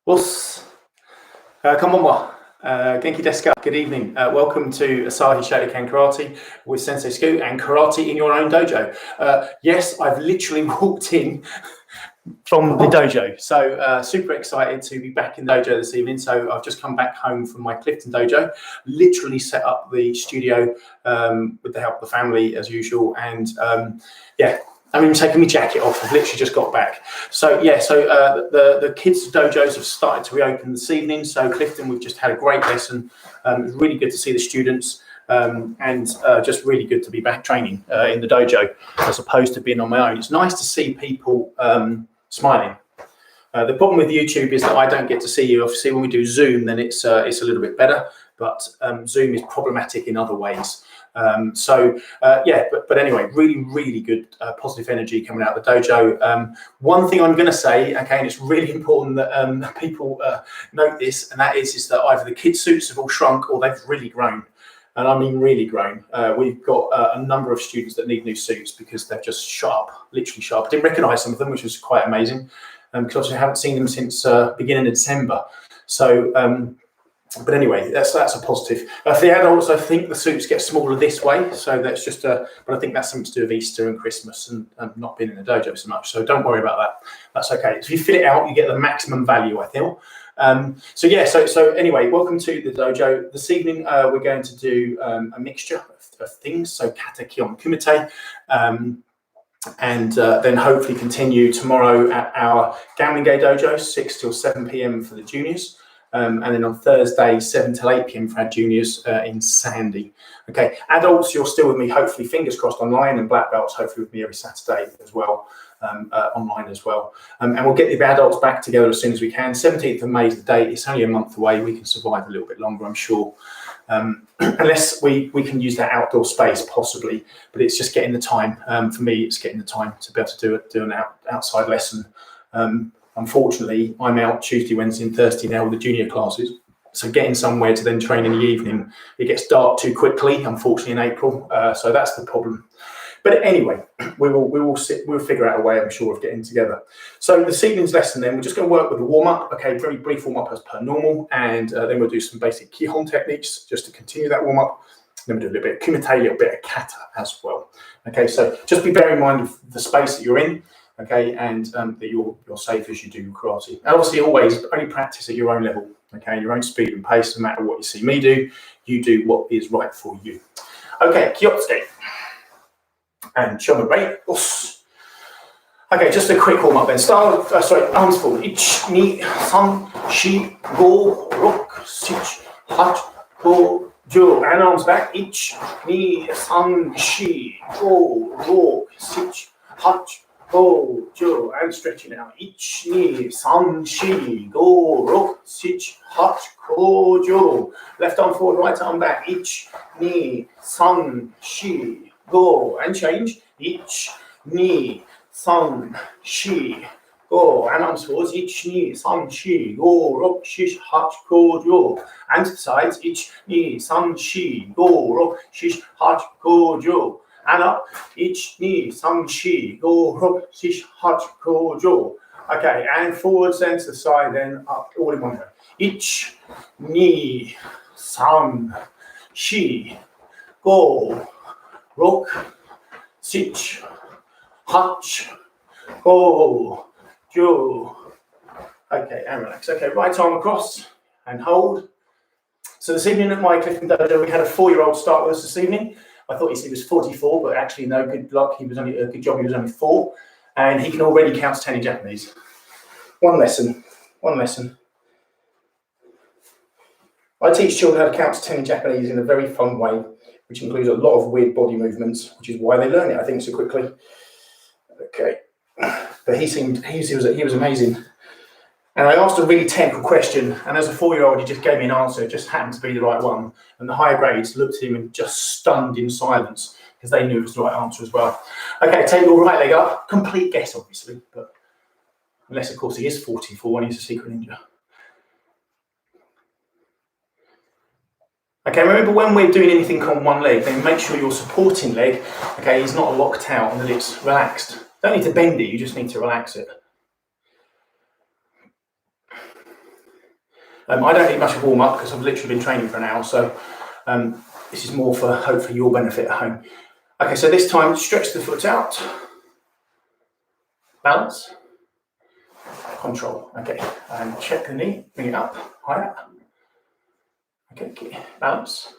Us. Konbanwa. Genki desu ka? Good evening. Welcome to Asahi Shotokan Karate with Sensei Scoot and karate in your own dojo. Yes, I've literally walked in from the dojo. So super excited to be back in the dojo this evening. So I've just come back home from my Clifton dojo, literally set up the studio with the help of the family as usual. And yeah, I'm even taking my jacket off. I've literally just got back. So yeah, the kids' dojos have started to reopen this evening. So Clifton, we've just had a great lesson. It was really good to see the students and just really good to be back training in the dojo as opposed to being on my own. It's nice to see people smiling. The problem with YouTube is that I don't get to see you. Obviously, when we do Zoom, then it's a little bit better, but Zoom is problematic in other ways. Yeah, but anyway, really good positive energy coming out of the dojo. One thing I'm going to say, okay, and it's really important that people note this, and that is that either the kids' suits have all shrunk or they've really grown. And I mean really grown. We've got a number of students that need new suits because they're just sharp, literally sharp. I didn't recognise some of them, which was quite amazing, because I haven't seen them since beginning of December. So, but anyway, that's a positive. For the adults, I think the suits get smaller this way, so that's just but I think that's something to do with Easter and Christmas and not being in the dojo so much. So don't worry about that. That's okay. If you fit it out, you get the maximum value, I feel. So anyway, welcome to the dojo. This evening, we're going to do a mixture of things. So kata, kion, kumite. And then hopefully continue tomorrow at our Gamingay dojo, 6 till 7 p.m. for the juniors. And then on Thursday, 7 till 8 p.m. for our juniors in Sandy. Okay, adults, you're still with me, hopefully, fingers crossed, online, and black belts, hopefully, with me every Saturday as well, online as well. And we'll get the adults back together as soon as we can. 17th of May is the date. It's only a month away. We can survive a little bit longer, I'm sure. Unless we can use that outdoor space, possibly. But it's just getting the time. For me, it's getting the time to be able to do an outside lesson. Unfortunately, I'm out Tuesday, Wednesday and Thursday now with the junior classes. So getting somewhere to then train in the evening, it gets dark too quickly, unfortunately, in April. So that's the problem. But anyway, we'll figure out a way, I'm sure, of getting together. So this evening's lesson then, we're just going to work with the warm-up. Okay, very brief warm-up as per normal. And then we'll do some basic Kihon techniques just to continue that warm-up. Then we'll do a little bit of kumite, a little bit of kata as well. Okay, so just be bearing in mind of the space that you're in. Okay, and that you're safe as you do karate. And obviously, always only practice at your own level, okay, your own speed and pace, no matter what you see me do, you do what is right for you. Okay, kyotsuke. And shomen us. Okay, just a quick warm up then. Start, arms forward. 1, 2, 3, 4, 5, 6, 7, 8, 9, and arms back. 1, 2, 3, 4, 5, 6, 7, 8, and stretching out. 1, 2, 3, 4, 5, 6, 7, 8. Left arm forward, right arm back. 1, 2, 3, 4, 5, and change. 1, 2, 3, 4, 5, and arms forwards. 1, 2, 3, 4, 5, 6, 7, 8, and to the sides. 1, 2, 3, 4, 5, 6, 7, 8. And up. 1, 2, 3, 4, 5, 6, 7, 8. Okay, and forwards then to the side, then up, all in one go. 1, 2, 3, 4, 5, 6, 7, 8. Okay, and relax. Okay, right arm across and hold. So this evening at my Clifton dojo, we had a 4-year-old start with us this evening. I thought he was 44, but actually no, good luck. He was only a good job. He was only 4, and he can already count to 10 in Japanese. One lesson. I teach children how to count to 10 in Japanese in a very fun way, which includes a lot of weird body movements, which is why they learn it, I think, so quickly. Okay, but he was amazing. And I asked a really technical question, and as a 4-year-old, he just gave me an answer. It just happened to be the right one. And the higher grades looked at him and just stunned in silence because they knew it was the right answer as well. Okay, take your right leg up. Complete guess, obviously, but unless, of course, he is 44 and he's a secret ninja. Okay, remember when we're doing anything on one leg, then make sure your supporting leg, okay, is not locked out and that it's relaxed. Don't need to bend it, you just need to relax it. I don't need much of a warm up because I've literally been training for an hour, so this is more for hopefully your benefit at home. Okay, so this time stretch the foot out, balance, control. Okay, and check the knee, bring it up, higher. Okay, balance,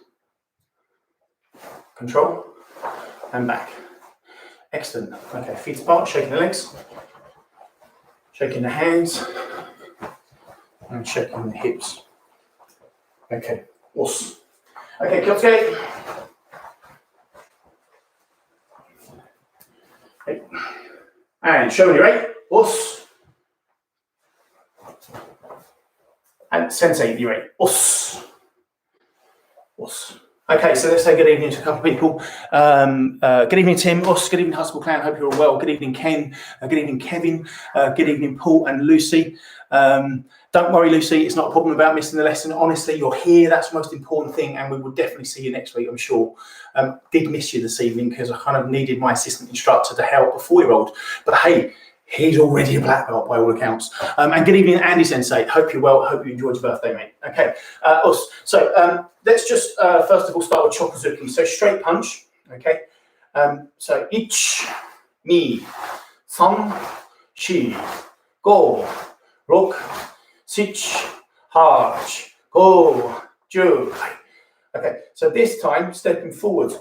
control, and back. Excellent. Okay, feet apart, shaking the legs, shaking the hands, and shaking the hips. Okay, awesome. Okay, Kyosuke. Okay. And show me your 8. Us. And sensei, your 8. Us. Us. Okay, so let's say good evening to a couple of people. Good evening, Tim. Us. Good evening, Hustle Clan. Hope you're all well. Good evening, Ken. Good evening, Kevin. Good evening, Paul and Lucy. Don't worry, Lucy. It's not a problem about missing the lesson. Honestly, you're here. That's the most important thing, and we will definitely see you next week, I'm sure. Did miss you this evening because I kind of needed my assistant instructor to help a 4-year-old. But hey, he's already a black belt by all accounts. And good evening, Andy Sensei. Hope you're well. Hope you enjoyed your birthday, mate. Okay, us. So let's just first of all start with Chokozuki. So straight punch. Okay. So ich, ni, san, shi, go, rok, sich, haj, go, ju. Okay. So this time stepping forward.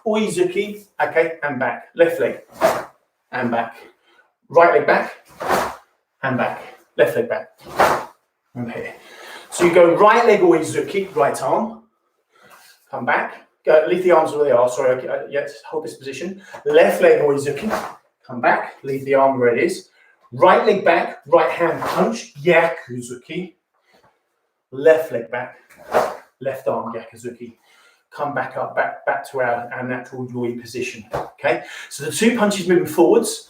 Oizuki. Okay, and back. Left leg and back. Right leg back and back. Left leg back. Okay. So you go right leg oizuki, right arm. Come back. Go, leave the arms where they are. Sorry, okay, yes, hold this position. Left leg oizuki. Come back. Leave the arm where it is. Right leg back. Right hand punch. Gyakuzuki. Left leg back. Left arm gyakuzuki. Come back up, back to our natural yoi position. Okay. So the 2 punches moving forwards.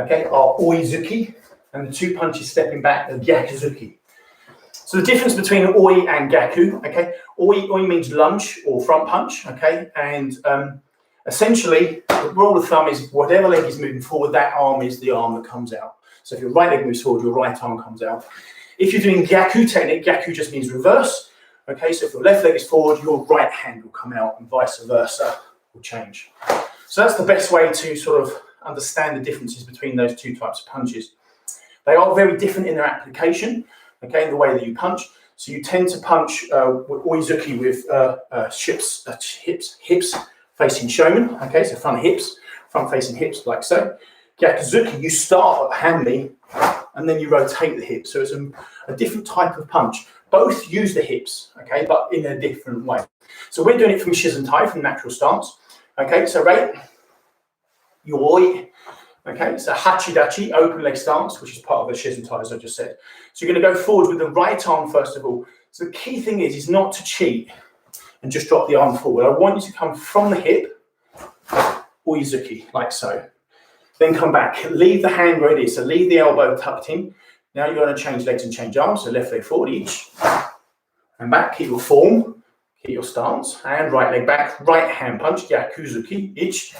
Okay, are oizuki, and the 2 punches stepping back are gyakuzuki. So the difference between oi and gyaku, okay, oi means lunge or front punch, okay, and essentially the rule of thumb is whatever leg is moving forward, that arm is the arm that comes out. So if your right leg moves forward, your right arm comes out. If you're doing gyaku technique, gyaku just means reverse, okay, so if your left leg is forward, your right hand will come out and vice versa will change. So that's the best way to sort of understand the differences between those 2 types of punches. They are very different in their application, okay, in the way that you punch. So you tend to punch with oizuki with hips facing shomen, okay, so front facing hips like so. Gyakuzuki, you start at hanmi and then you rotate the hips. So it's a different type of punch. Both use the hips, okay, but in a different way. So we're doing it from Shizentai, from natural stance. Okay, so right, yoi. Okay, so hachidachi, open leg stance, which is part of the Shizentai, as I just said. So you're going to go forward with the right arm first of all. So the key thing is not to cheat and just drop the arm forward. I want you to come from the hip, oizuki, like so. Then come back, leave the hand where it is. So leave the elbow tucked in. Now you're going to change legs and change arms. So left leg forward each, and back, keep your form, keep your stance, and right leg back, right hand punch, gyakuzuki, each.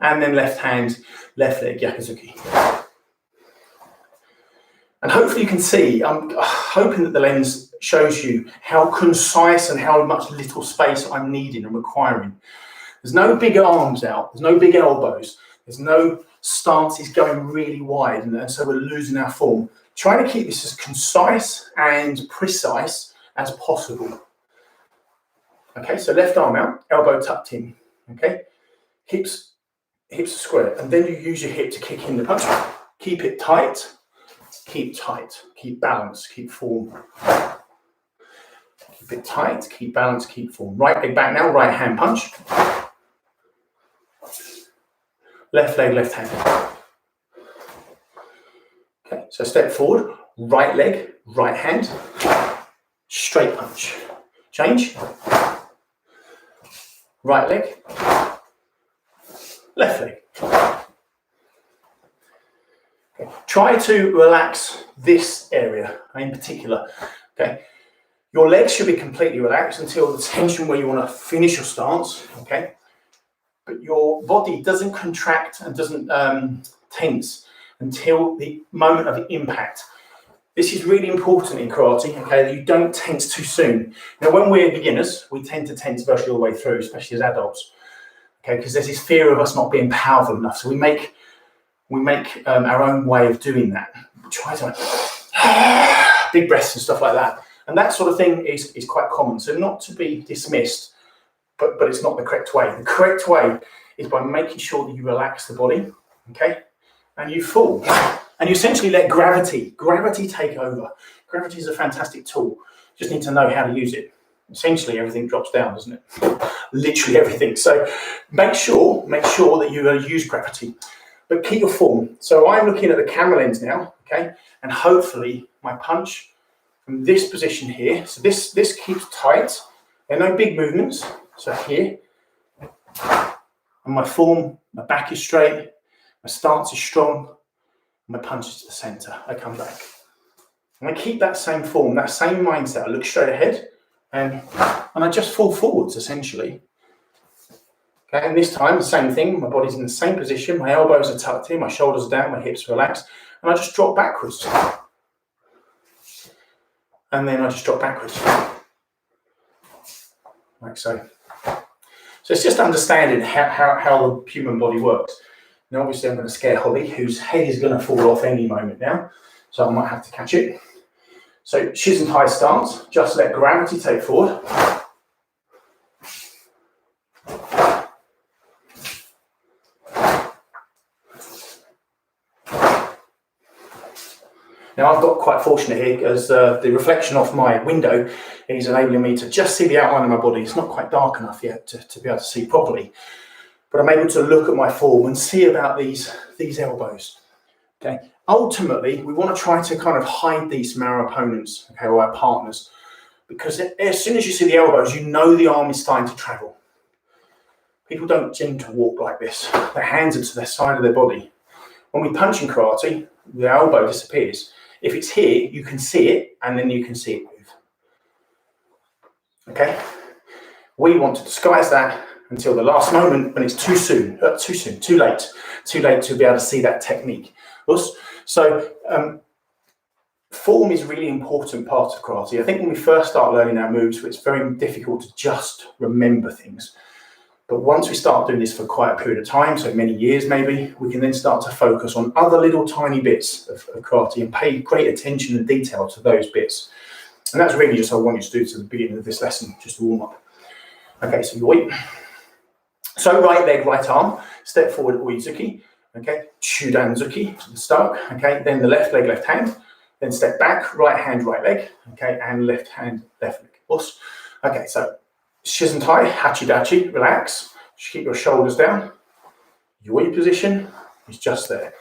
And then left hand, left leg, gyakuzuki. And hopefully you can see, I'm hoping that the lens shows you how concise and how much little space I'm needing and requiring. There's no big arms out, there's no big elbows, there's no stances going really wide, and so we're losing our form. Trying to keep this as concise and precise as possible. Okay, so left arm out, elbow tucked in, okay? Hips square, and then you use your hip to kick in the punch. Keep it tight, keep balance, keep form. Keep it tight, keep balance, keep form. Right leg back now, right hand punch. Left leg, left hand. Okay, so step forward, right leg, right hand, straight punch. Change. Right leg, left leg. Okay. Try to relax this area in particular. Okay, your legs should be completely relaxed until the tension where you want to finish your stance. Okay, but your body doesn't contract and doesn't tense until the moment of impact. This is really important in karate, okay, that you don't tense too soon. Now, when we're beginners, we tend to tense virtually all the way through, especially as adults, okay, because there's this fear of us not being powerful enough. So we make our own way of doing that. We try to big breaths and stuff like that. And that sort of thing is quite common. So not to be dismissed, but it's not the correct way. The correct way is by making sure that you relax the body, okay, and you fall. And you essentially let gravity take over. Gravity is a fantastic tool. You just need to know how to use it. Essentially, everything drops down, doesn't it? Literally everything. So make sure that you use gravity, but keep your form. So I'm looking at the camera lens now, okay, and hopefully my punch from this position here. So this keeps tight. There are no big movements. So here, and my form, my back is straight, my stance is strong. My punch is to the center. I come back. And I keep that same form, that same mindset. I look straight ahead and I just fall forwards, essentially. Okay, and this time, the same thing. My body's in the same position. My elbows are tucked in, my shoulders are down, my hips are relaxed. And I just drop backwards. And then I just drop backwards. Like so. So it's just understanding how the human body works. Now, obviously, I'm going to scare Holly, whose head is going to fall off any moment now, so I might have to catch it. So, Shizentai stance, just let gravity take forward. Now, I've got quite fortunate here because the reflection off my window is enabling me to just see the outline of my body. It's not quite dark enough yet to be able to see properly. But I'm able to look at my form and see about these elbows. Okay. Ultimately, we want to try to kind of hide these from our opponents, okay, or our partners, because as soon as you see the elbows, you know the arm is starting to travel. People don't tend to walk like this. Their hands are to the side of their body. When we punch in karate, the elbow disappears. If it's here, you can see it, and then you can see it move. Okay. We want to disguise that until the last moment when it's too late to be able to see that technique. So form is a really important part of karate. I think when we first start learning our moves, it's very difficult to just remember things. But once we start doing this for quite a period of time, so many years maybe, we can then start to focus on other little tiny bits of karate and pay great attention and detail to those bits. And that's really just what I want you to do to the beginning of this lesson, just to warm up. Okay, so yoi. So right leg, right arm, step forward, oizuki, okay, chudanzuki to the stomach, okay, then the left leg, left hand, then step back, right hand, right leg, okay, and left hand, left leg. Okay, so Shizentai, hachidachi, relax, just keep your shoulders down. Yoi position is just there.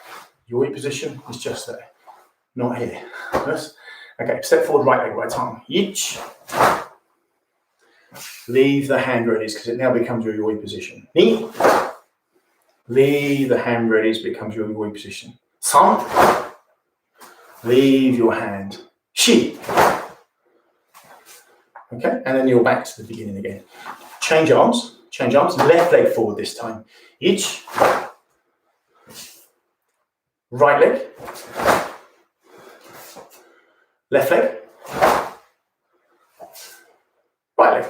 Yoi position is just there, not here. Okay, step forward, right leg, right arm, each. Leave the hand where it is because it now becomes your yoi position. Ni. Leave the hand where it is, becomes your yoi position. San. Leave your hand. Shi. Okay, and then you're back to the beginning again. Change arms. Left leg forward this time. Each. Right leg. Left leg. Right leg.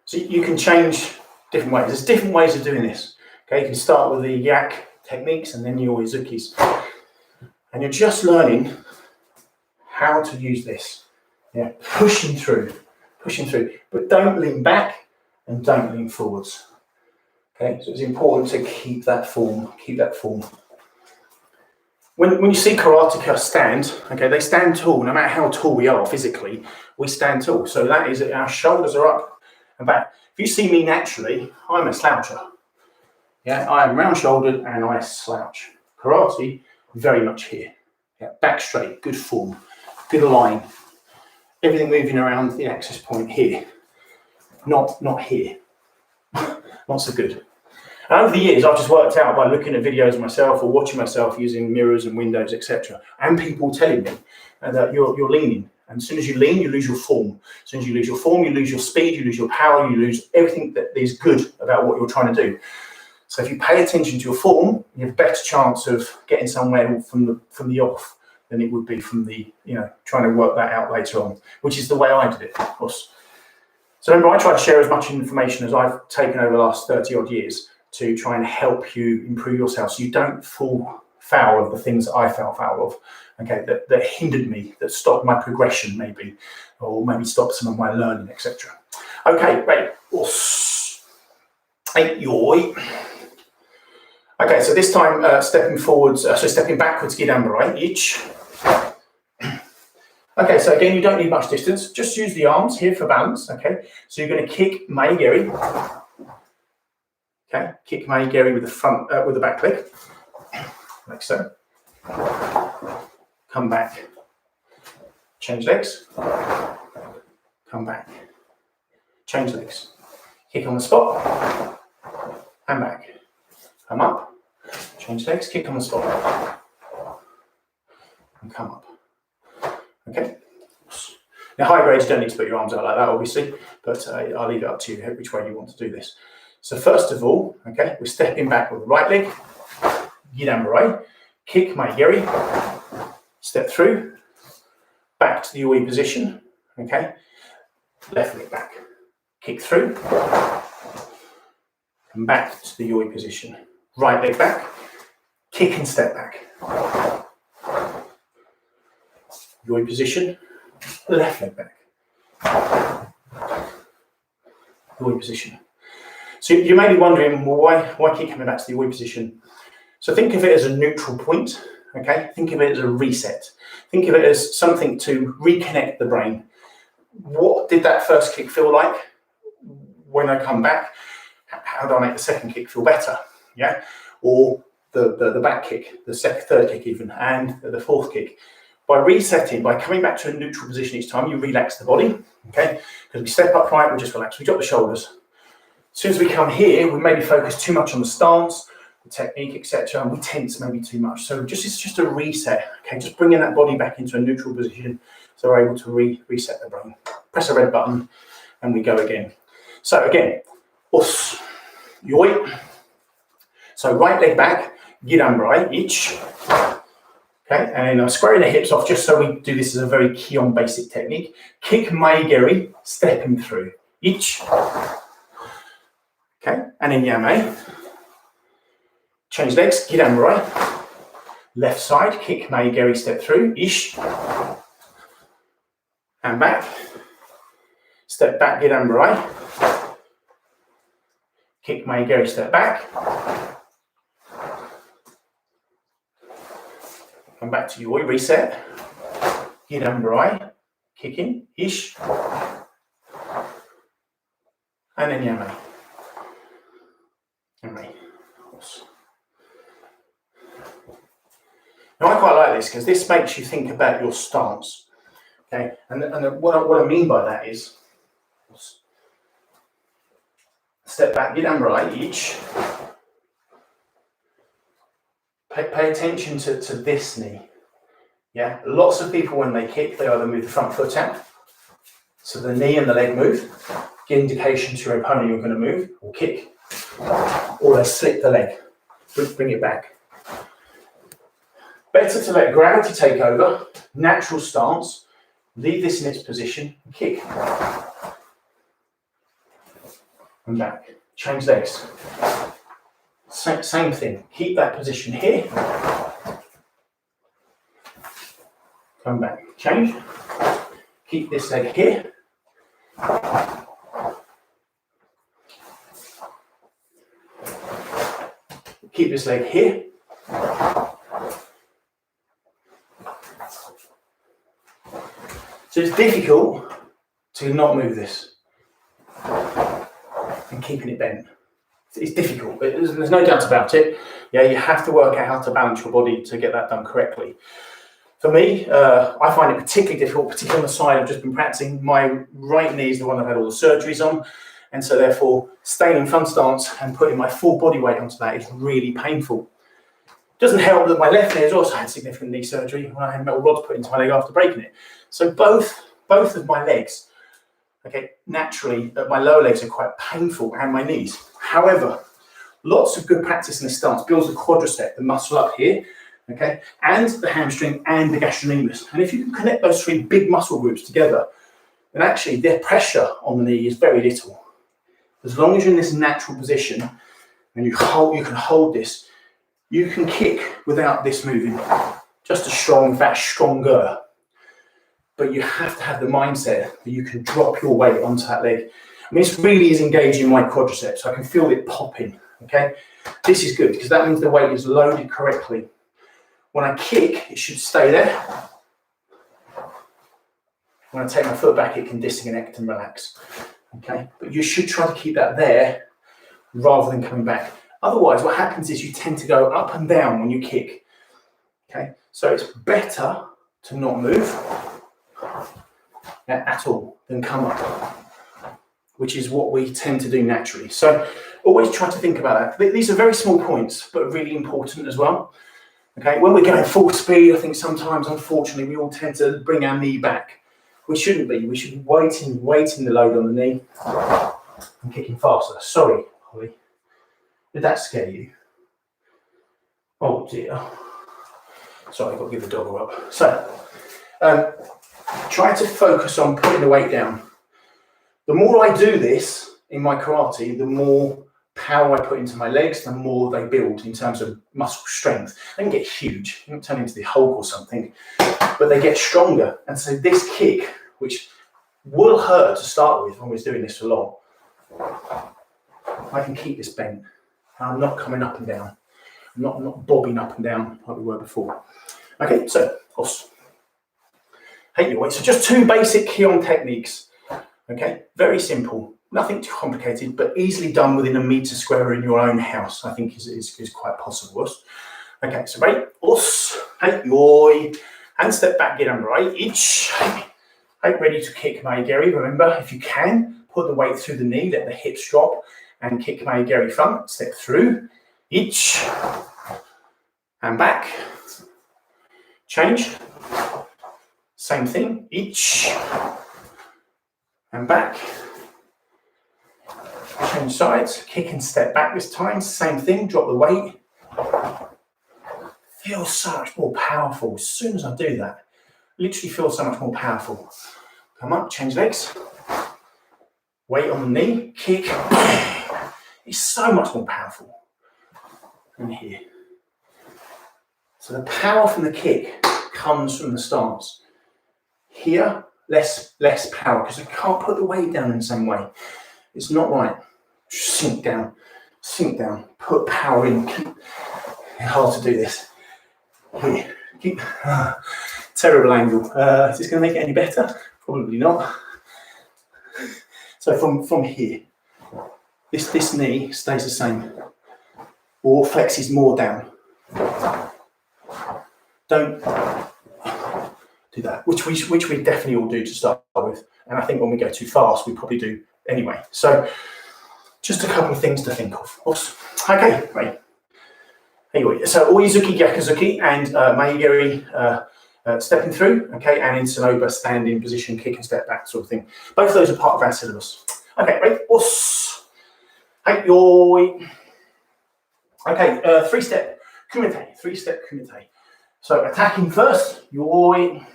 So you can change different ways. There's different ways of doing this. Okay, you can start with the yak techniques and then your izukis. And you're just learning how to use this. Yeah, pushing through. But don't lean back and don't lean forwards. Okay, so it's important to keep that form. When you see karateka stand, okay, they stand tall. No matter how tall we are physically, we stand tall. So that is, our shoulders are up and back. If you see me naturally, I'm a sloucher. Yeah, I am round-shouldered and I slouch. Karate, very much here. Yeah, back straight, good form, good line. Everything moving around the axis point here, not here. Not so good. And over the years, I've just worked out by looking at videos of myself or watching myself using mirrors and windows, etc., and people telling me that you're leaning. And as soon as you lean, you lose your form. As soon as you lose your form, you lose your speed, you lose your power, you lose everything that is good about what you're trying to do. So if you pay attention to your form, you have a better chance of getting somewhere from the off than it would be from the, trying to work that out later on, which is the way I did it, of course. So remember, I try to share as much information as I've taken over the last 30 odd years to try and help you improve yourself so you don't fall foul of the things that I fell foul of, okay, that hindered me, that stopped my progression maybe, or maybe stopped some of my learning, etc. Okay, right. Okay, so this time stepping backwards, gidambarai, each. Okay, so again, you don't need much distance. Just use the arms here for balance, okay? So you're going to kick maigeri. Okay, kick maigeri with the front, with the back leg, like so. Come back. Change legs. Come back. Change legs. Kick on the spot. And back. Come up. Change legs. Kick on the spot. And come up. Okay. Now, high grades, you don't need to put your arms out like that, obviously, but I'll leave it up to you which way you want to do this. So first of all, okay, we're stepping back with the right leg, gidambarai, kick maigeri, step through, back to the yoi position, okay, left leg back, kick through, and back to the yoi position, right leg back, kick and step back. Yoi position, left leg back. Yoi position. So you may be wondering, well, why keep coming back to the yoi position? So think of it as a neutral point, okay? Think of it as a reset. Think of it as something to reconnect the brain. What did that first kick feel like? When I come back, how do I make the second kick feel better? Yeah? Or the back kick, the third kick even, and the fourth kick. By resetting, by coming back to a neutral position each time, you relax the body, okay? Because we step upright, we just relax. We drop the shoulders. As soon as we come here, we maybe focus too much on the stance, the technique, etc., and we tense maybe too much. So it's just a reset, okay? Just bringing that body back into a neutral position so we're able to reset the brain. Press a red button, and we go again. So again, us, yoi. So right leg back, gidambarai, each. Okay, and I'm squaring the hips off just so we do this as a very Kion basic technique. Kick maigeri, stepping through. Each. Okay, and then yame. Change legs, gidambarai. Left side, kick maigeri, step through. Ish. And back. Step back, gidambarai. Kick maigeri, step back. Come back to yoi, reset. Gidambarai, kicking, ish. And then yame. Yame. Now I quite like this because this makes you think about your stance. Okay, and what I mean by that is step back, gidambarai, each. Pay attention to this knee. Yeah, lots of people when they kick, they either move the front foot out, so the knee and the leg move, give indication to your opponent you're going to move or kick, or they slip the leg, bring it back. Better to let gravity take over, natural stance, leave this in its position, and kick. And back, change legs. Same thing, keep that position here. Come back, change. Keep this leg here. Keep this leg here. So it's difficult to not move this and keeping it bent. It's difficult, there's no doubt about it. Yeah, you have to work out how to balance your body to get that done correctly. For me, I find it particularly difficult, particularly on the side I've just been practicing. My right knee is the one I've had all the surgeries on, and so therefore staying in front stance and putting my full body weight onto that is really painful. It doesn't help that my left knee has also had significant knee surgery when I had metal rods put into my leg after breaking it. So both of my legs, okay, naturally, my lower legs are quite painful, and my knees. However, lots of good practice in this stance builds the quadricep, the muscle up here, okay, and the hamstring and the gastrocnemius. And if you can connect those three big muscle groups together, then actually their pressure on the knee is very little. As long as you're in this natural position and you can hold this, you can kick without this moving. Just as strong, in fact, stronger. But you have to have the mindset that you can drop your weight onto that leg. I mean, this really is engaging my quadriceps. I can feel it popping, okay? This is good because that means the weight is loaded correctly. When I kick, it should stay there. When I take my foot back, it can disconnect and relax, okay? But you should try to keep that there rather than coming back. Otherwise, what happens is you tend to go up and down when you kick, okay? So it's better to not move at all than come up, which is what we tend to do naturally. So always try to think about that. These are very small points, but really important as well. Okay, when we're going full speed, I think sometimes, unfortunately, we all tend to bring our knee back. We shouldn't be. We should be weighting the load on the knee and kicking faster. Sorry, Holly. Did that scare you? Oh dear. Sorry, I've got to give the dog a rub. So, try to focus on putting the weight down. The more I do this in my karate, the more power I put into my legs, the more they build in terms of muscle strength. They can get huge, they don't turn into the Hulk or something, but they get stronger. And so this kick, which will hurt to start with when we're doing this for long, I can keep this bent. I'm not coming up and down. I'm not bobbing up and down like we were before. Okay, so hey, your weight. So just two basic Kion techniques. Okay, very simple, nothing too complicated, but easily done within a meter square in your own house. I think is quite possible. Okay, so ready? Hey, yoi. Hand step back, get under right. Each. Hey, ready to kick Maigeri. Remember, if you can, put the weight through the knee, let the hips drop, and kick Maigeri front. Step through. Each. And back. Change. Same thing. Each. And back. Change sides, kick and step back this time, same thing, drop the weight. Feels so much more powerful as soon as I do that. Literally feels so much more powerful. Come up, change legs. Weight on the knee, kick. It's so much more powerful than here. So the power from the kick comes from the stance. Here, less power, because I can't put the weight down in the same way. It's not right. Sink down, put power in. It's hard to do this. Here, keep, terrible angle. Is this going to make it any better? Probably not. So from here, this knee stays the same, or flexes more down. Don't do that, which we definitely all do to start with, and I think when we go too fast we probably do anyway. So just a couple of things to think of. Okay, right. Anyway, so Oizuki, Gyakuzuki, and Maigeri stepping through, okay, and in Sonoba, standing position, kick and step back sort of thing. Both of those are part of our syllabus. Okay, right. Hey, yoi. Okay, three-step kumite. So attacking first, yoi.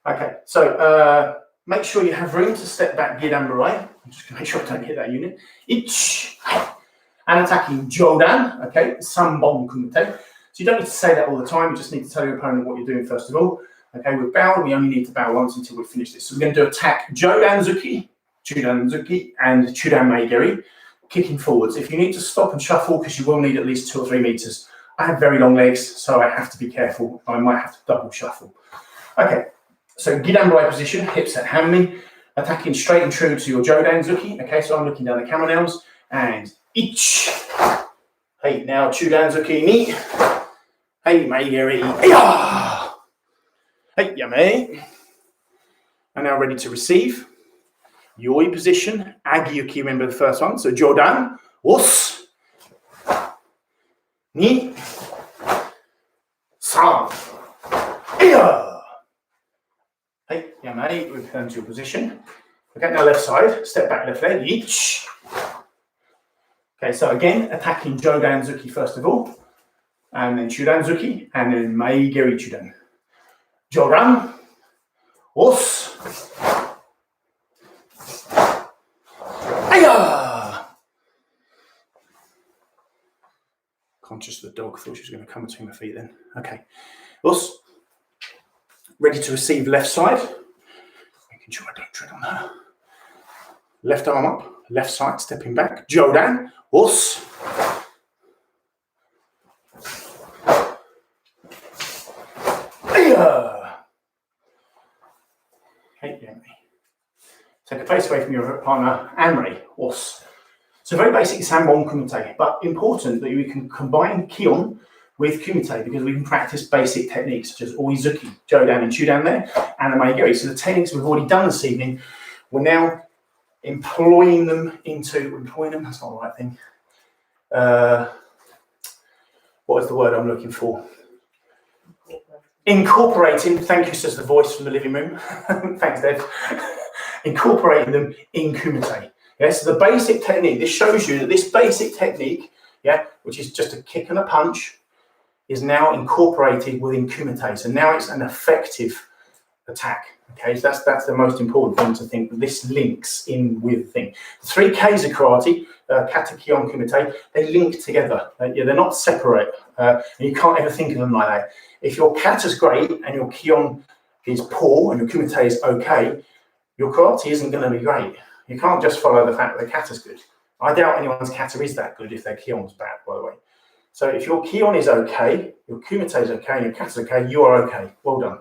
Okay, so make sure you have room to step back, Gidan Burai. I'm just going to make sure I don't hit that unit. Ich. And attacking Jodan, okay, Sanbon Kumite. So you don't need to say that all the time, you just need to tell your opponent what you're doing first of all. Okay, with bow, we only need to bow once until we finish this. So we're going to do attack Jodan Zuki, and Chudan Maigeri, kicking forwards. If you need to stop and shuffle, because you will need at least 2 or 3 meters. I have very long legs, so I have to be careful. I might have to double shuffle. Okay. So Gidan Burai position, hips at Hanmi, attacking straight and true to your Jodan Zuki. Okay, so I'm looking down the camera nails and Ich. Hey, now Chudan Zuki ni. Hey, Maigeri. Hey-ya! Hey, yame. And now ready to receive. Yoi position, Agiyuki, remember the first one. So Jodan, Os, Ni, San. Hey-ya! Hey, yamei, return to your position. Okay, now left side, step back left leg, each. Okay, so again, attacking Jodan Zuki first of all. and then Chudan Zuki, and then Mai Geri Chudan. Joran, os, aya. Conscious of the dog, thought she was going to come between my feet then. Okay, os, ready to receive left side. Making sure I don't tread on her. Left arm up, left side, stepping back. Jodan, os. Okay, gently. Take a face away from your partner, Anne-Marie, os. So very basic Sanbon Kumite, but important that we can combine Kion with Kumite because we can practice basic techniques such as Oizuki, Jodan and Chudan there, and the Maigiri. So the techniques we've already done this evening, we're now employing them, that's not the right thing. What is the word I'm looking for? Incorporating, thank you, says the voice from the living room. Thanks, Dave. Incorporating them in Kumite. Yeah, so the basic technique, this shows you that this basic technique, yeah, which is just a kick and a punch, is now incorporated within Kumite. So now it's an effective attack. Okay, so that's the most important thing to think. This links in with the thing. The 3 Ks of karate, kata, kion, kumite, they link together. They're not separate. And you can't ever think of them like that. If your kata's great and your kion is poor and your kumite is okay, your karate isn't going to be great. You can't just follow the fact that the kata's good. I doubt anyone's kata is that good if their kion's bad, by the way. So if your kion is okay, your kumite is okay, and your kata's okay, you are okay. Well done.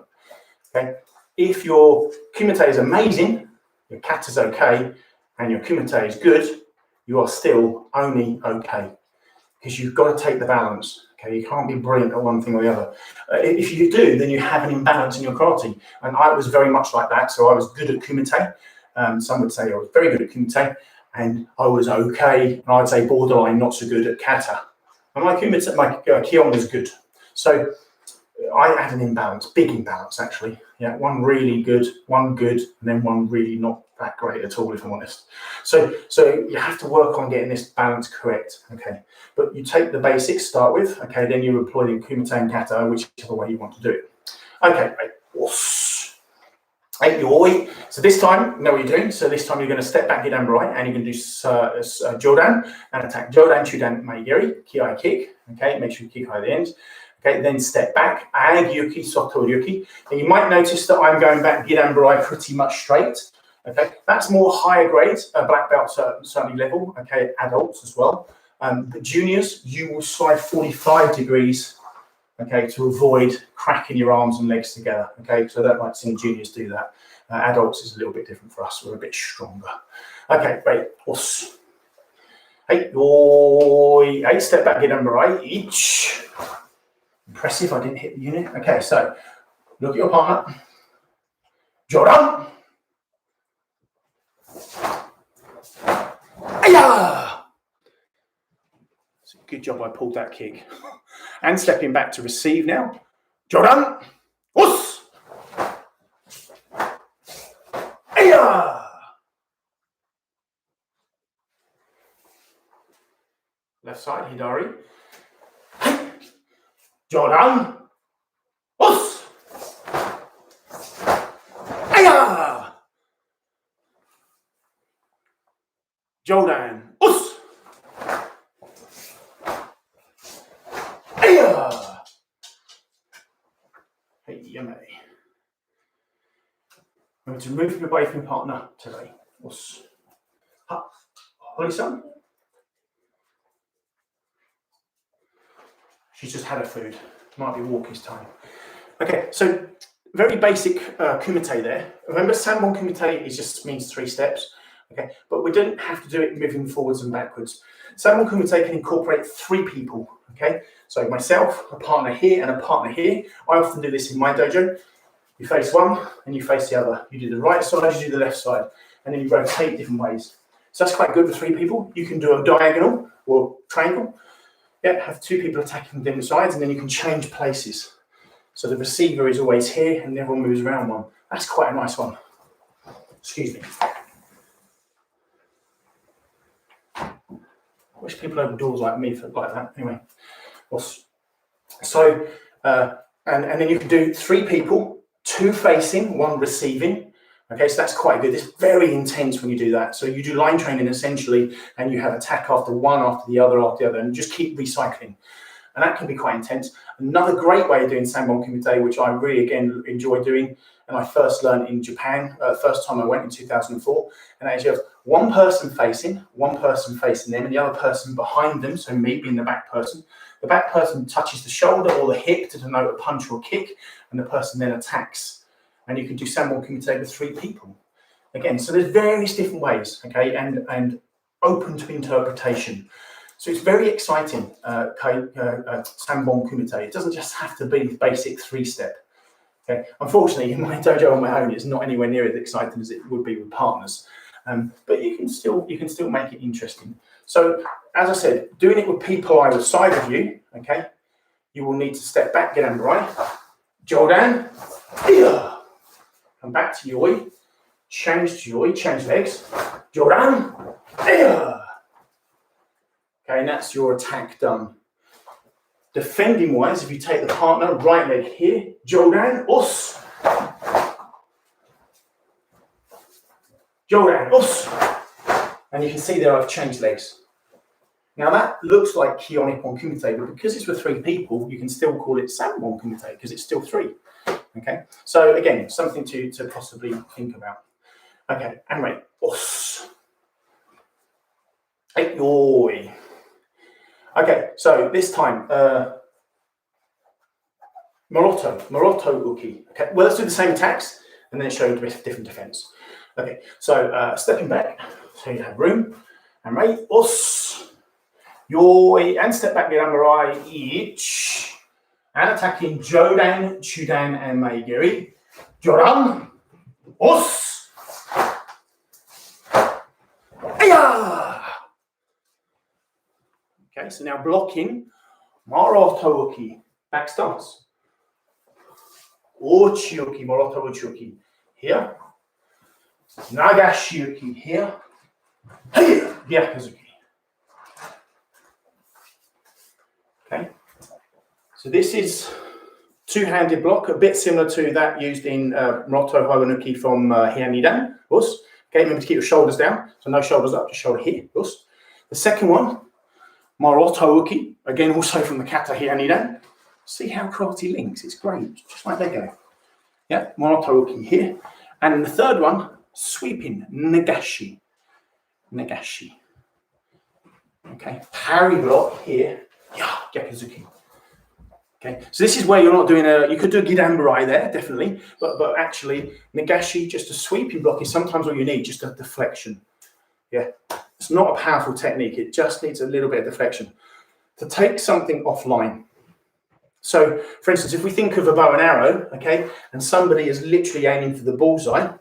Okay. If your kumite is amazing, your kata's okay, and your kumite is good, you are still only okay. Because you've got to take the balance. Okay, you can't be brilliant at one thing or the other. If you do, then you have an imbalance in your karate. And I was very much like that. So I was good at kumite. Some would say I was very good at kumite, and I was okay, and I'd say borderline not so good at kata. And my kumite, my kion was good. So I had an imbalance, big imbalance actually. Yeah, one really good, one good, and then one really not that great at all, if I'm honest. So you have to work on getting this balance correct. Okay, but you take the basics, start with. Okay, then you employ the kumite and kata, whichever way you want to do it. Okay, right. So this time, know what you're doing. So this time you're going to step back, Gidan Barai, and you're going to do Jodan and attack. Jodan, Chudan, Maigiri, Ki-ai kick. Okay, make sure you kick high at the end. Okay, then step back, Ag-yuki, Soto-yuki. And you might notice that I'm going back Gidan Barai pretty much straight. Okay, that's more higher grade, black belt certainly level. Okay, adults as well. But juniors, you will slide 45 degrees. Okay, to avoid cracking your arms and legs together. Okay, so I don't like seeing juniors do that. Adults is a little bit different for us. We're a bit stronger. Okay, great. Os. Hey, oi. Hey, step back, get number 8 each. Impressive, I didn't hit the unit. Okay, so look at your partner. Joran. Aya. Good job I pulled that kick. And stepping back to receive now. Joran. Us. Aya. Left side, Hidari. Joran. Us. Aya. Jodan. Us. Aya. Hey, yummy. I'm going to move away from your partner today. Us. Ha. Holly-san. She's just had her food. Might be walking's time. Okay, so very basic kumite there. Remember, Sanbon kumite means 3 steps. Okay, but we don't have to do it moving forwards and backwards. Sanbon kumite can incorporate 3 people. Okay, so myself, a partner here, and a partner here. I often do this in my dojo. You face one, and you face the other. You do the right side, you do the left side, and then you rotate different ways. So that's quite good with 3 people. You can do a diagonal or triangle. Yeah, have 2 people attacking different sides, and then you can change places. So the receiver is always here, and everyone moves around one. That's quite a nice one. Excuse me. I wish people open doors like me for like that. Anyway, So, and then you can do 3 people, 2 facing, 1 receiving. Okay, so that's quite good. It's very intense when you do that. So you do line training essentially, and you have attack after one, after the other, and just keep recycling. And that can be quite intense. Another great way of doing Sanbon Kumite, which I really, again, enjoy doing, and I first learned in Japan, first time I went in 2004, and that is you have one person facing them, and the other person behind them, so me being the back person. The back person touches the shoulder or the hip to denote a punch or kick, and the person then attacks. And you can do Sanbon Kumite with 3 people. Again, so there's various different ways, okay, and open to interpretation. So it's very exciting, Sanbon Kumite. It doesn't just have to be the basic 3-step. Okay. Unfortunately, in my dojo on my own, it's not anywhere near as exciting as it would be with partners. But you can still make it interesting. So as I said, doing it with people either side of you, okay, you will need to step back, get under right, Jodan, come back to Yoi, change to Yoi, change legs, Jodan, okay, and that's your attack done. Defending wise, if you take the partner, right leg here, Jodan, us. Jodan, us. And you can see there I've changed legs. Now that looks like Kyo Nippon Kumite, but because it's with 3 people, you can still call it Sanbon Kumite because it's still 3. Okay, so again, something to possibly think about. Okay, and right, us. Yoi. Okay, so this time, Moroto Uki. Okay, well, let's do the same attacks and then show different defense. Okay, so stepping back, so you have room, and right, us, Yoi, and step back, get Amarai, each, and attacking Jodan, Chudan, and Maigiri. Jodan, us, Aya! Okay, so now blocking, Moroto Uki, back stance. Uchiuki, Moroto Uchiuki, here. Nagashiuki, here. Here, Gyakuzuki. Okay, so this is 2-handed block, a bit similar to that used in Moroto Hawanuki from Hianidan. Okay, remember to keep your shoulders down, so no shoulders up, just shoulder here. The second one, Moroto Uki, again also from the Kata Hianidan. See how karate links, it's great, just like Lego. Yeah, Moroto Uki here. And the third one, sweeping, Nagashi. Nagashi. Okay, parry block here, Gyakuzuki. Okay, so this is where you're not doing you could do a Gidambarai there, definitely, but actually, Nagashi, just a sweeping block is sometimes all you need, just a deflection. Yeah, it's not a powerful technique, it just needs a little bit of deflection. To take something offline. So, for instance, if we think of a bow and arrow, okay, and somebody is literally aiming for the bullseye,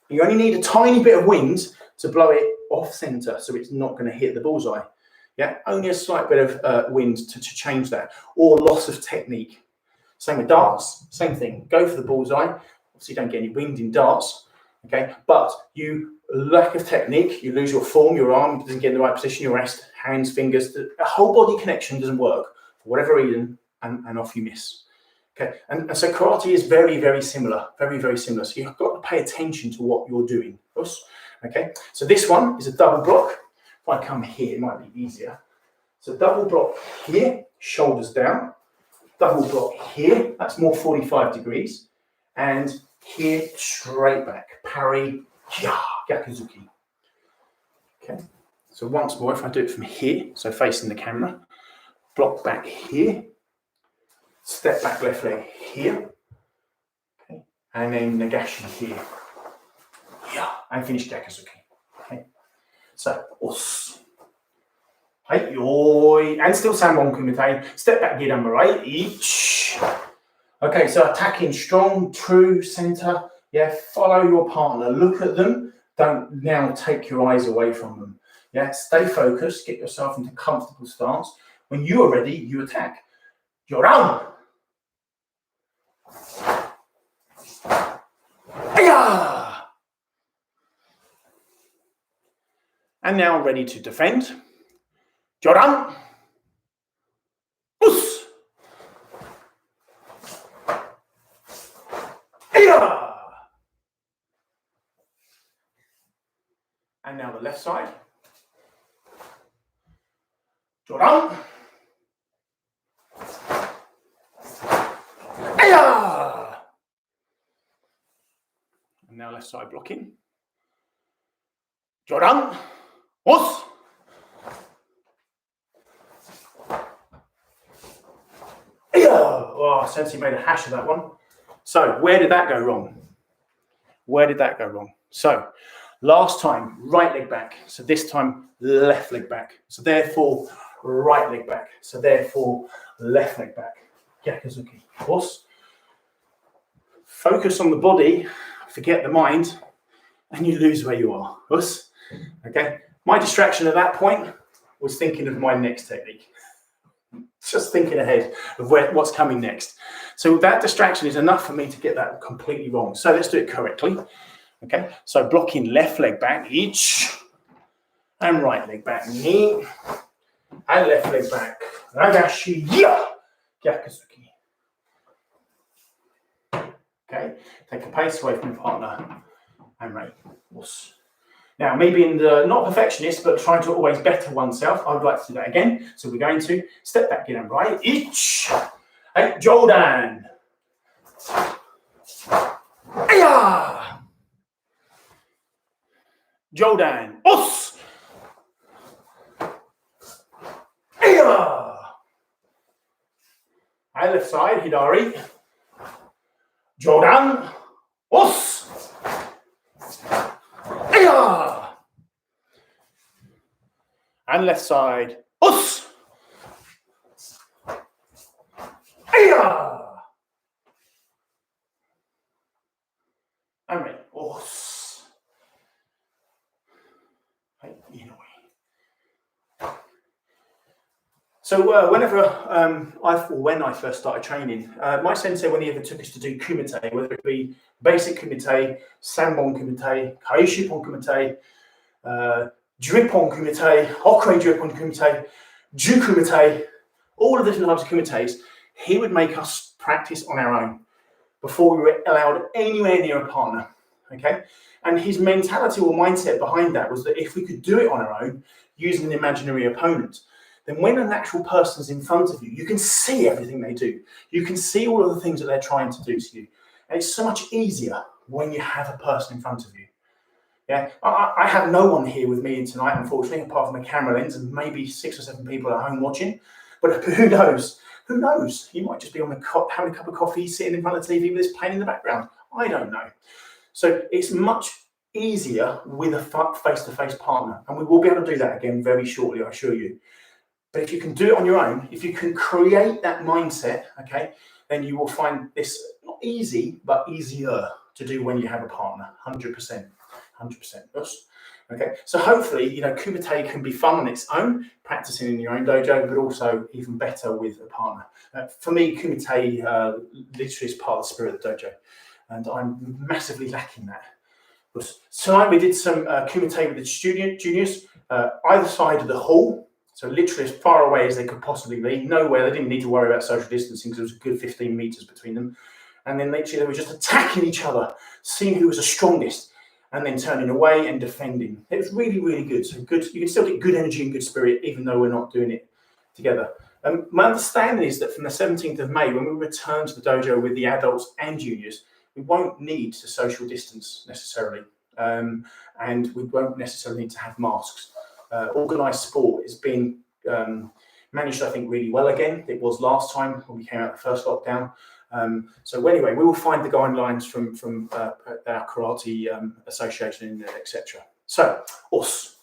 you only need a tiny bit of wind to blow it off center, so it's not going to hit the bullseye. Yeah, only a slight bit of wind to change that, or loss of technique. Same with darts, same thing. Go for the bullseye. Obviously, you don't get any wind in darts, okay, but you lack of technique, you lose your form, your arm doesn't get in the right position, your wrist, hands, fingers, the whole body connection doesn't work for whatever reason, and off you miss. Okay, and so karate is very, very similar, very, very similar. So you've got to pay attention to what you're doing. Okay, so this one is a double block. If I come here, it might be easier. So double block here, shoulders down. Double block here, that's more 45 degrees. And here, straight back, parry, Gyakuzuki. Okay, so once more, if I do it from here, so facing the camera, block back here, step back left leg here, okay, and then Nagashi here, and finish Gyakuzuki. Okay, so us, hey, yoi, and still Sanbon Kumite. Step back, get number 8 each. Okay, so attacking strong, true center. Yeah, follow your partner. Look at them. Don't now take your eyes away from them. Yeah, stay focused. Get yourself into comfortable stance. When you are ready, you attack. Yoran. And now ready to defend. Joran. Us. And now the left side. Jodan. Aya! And now left side blocking. Jodan. Os. Aya! Oh, Sensei made a hash of that one. So where did that go wrong? Where did that go wrong? So last time, right leg back. So this time, left leg back. So therefore, right leg back. So therefore, left leg back. Gyakuzuki. Os. Focus on the body, forget the mind, and you lose where you are. Us. Okay. My distraction at that point was thinking of my next technique. Just thinking ahead of what's coming next. So that distraction is enough for me to get that completely wrong. So let's do it correctly. Okay. So blocking left leg back, each, and right leg back, knee, and left leg back. Ragashi, ya, Gyakuzuki. Okay, take a pace away from your partner and right. Now, me being not perfectionist, but trying to always better oneself, I would like to do that again. So we're going to step back in and right, each, and Jodan. Aya! Jodan. Os. Aya! And left side, Hidari. Jodan. Os. Aya! And left side. Os. Aya! And right. Os. So whenever when I first started training, my sensei, when he ever took us to do kumite, whether it be basic kumite, sanbon kumite, kaishipon kumite, drippon kumite, okure drippon kumite, jukumite, all of the different types of kumites, he would make us practice on our own before we were allowed anywhere near a partner. Okay, and his mentality or mindset behind that was that if we could do it on our own using an imaginary opponent, then when an actual person's in front of you, you can see everything they do. You can see all of the things that they're trying to do to you. And it's so much easier when you have a person in front of you. Yeah, I have no one here with me tonight, unfortunately, apart from a camera lens and maybe 6 or 7 people at home watching. But who knows? Who knows? You might just be on the having a cup of coffee, sitting in front of the TV with this plane in the background. I don't know. So it's much easier with a face-to-face partner. And we will be able to do that again very shortly, I assure you. But if you can do it on your own, if you can create that mindset, okay, then you will find this not easy, but easier to do when you have a partner, 100%. 100%. Okay, so hopefully, kumite can be fun on its own, practicing in your own dojo, but also even better with a partner. For me, kumite literally is part of the spirit of the dojo, and I'm massively lacking that. Tonight we did some kumite with the juniors, either side of the hall. So literally as far away as they could possibly be, nowhere. They didn't need to worry about social distancing because there was a good 15 meters between them. And then literally they were just attacking each other, seeing who was the strongest, and then turning away and defending. It was really, really good. So good. You can still get good energy and good spirit, even though we're not doing it together. My understanding is that from the 17th of May, when we return to the dojo with the adults and juniors, we won't need to social distance necessarily. And we won't necessarily need to have masks. Organised sport is being managed, I think, really well again. It was last time when we came out of the first lockdown. So anyway, we will find the guidelines from our karate association, etc. So, us.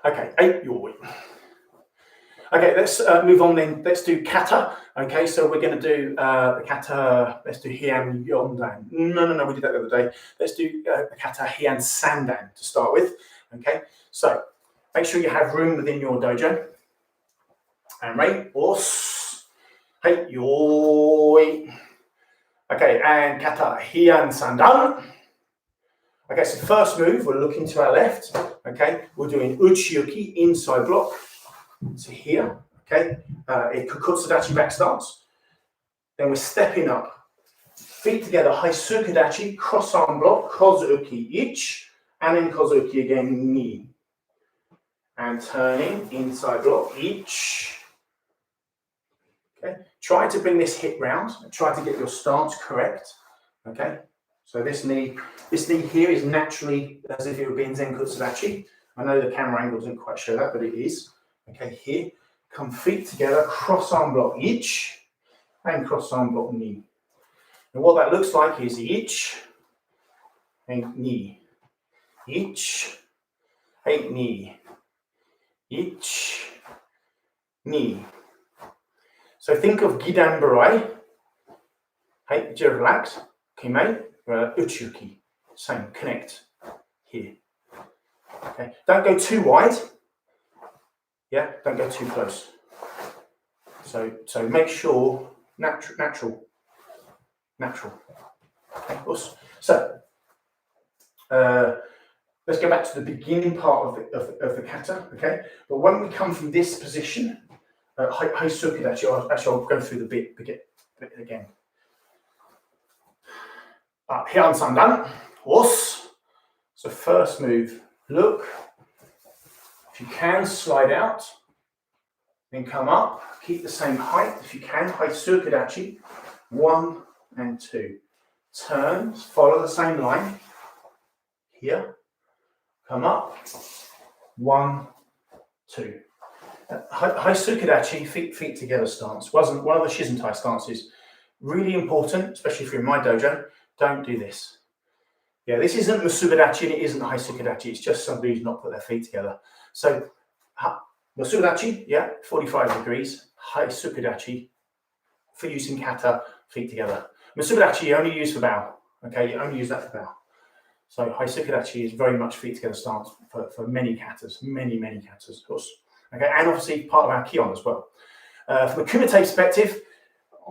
Okay, 8 your week. Okay, let's move on then. Let's do kata. Okay, so we're going to do the kata. Let's do Heian Yondan. No, we did that the other day. Let's do kata Heian Sandan to start with. Okay, so make sure you have room within your dojo. And right, os, hey, yoi. Okay, and kata Heian Sandan. Okay, so first move, we're looking to our left. Okay, we're doing Uchiuki, inside block. So here, okay, a Kukutsadachi back stance. Then we're stepping up, feet together, Haisukadachi, cross arm block, Kozuki ich, and then kozuki again, ni. And turning, inside block, ich. Okay, try to bring this hip round, and try to get your stance correct. Okay, so this knee here is naturally as if it would be in Zenkutsudachi. I know the camera angle doesn't quite show that, but it is. Okay, here, come feet together, cross arm block ich, and cross arm block ni. And what that looks like is ich and ni, ich, and ni, ich, ni. So think of Gidan Barai. Hey, just relax. Kime, uchuki. Same, connect here. Okay, don't go too wide. Yeah, don't go too close. So make sure natural. Okay, so let's go back to the beginning part of the kata. Okay, but when we come from this position, actually I'll go through the bit again. Heian Sandan, os. So first move, look. If you can, slide out. Then come up, keep the same height. If you can, Haisukudachi. 1 and 2. Turn, follow the same line. Here, come up. 1, 2. Haisukudachi, feet together stance. Wasn't one of the Shizentai stances. Really important, especially if you're in my dojo. Don't do this. Yeah, this isn't Musubidachi and it isn't Haisukudachi. It's just somebody who's not put their feet together. So, Musubidachi, yeah, 45 degrees. Haisukudachi, for using kata, feet together. Musubidachi you only use for bow. Okay, you only use that for bow. So Haisukudachi is very much feet together stance for many katas, many katas, of course. Okay, and obviously part of our Kion as well. From a Kumite perspective,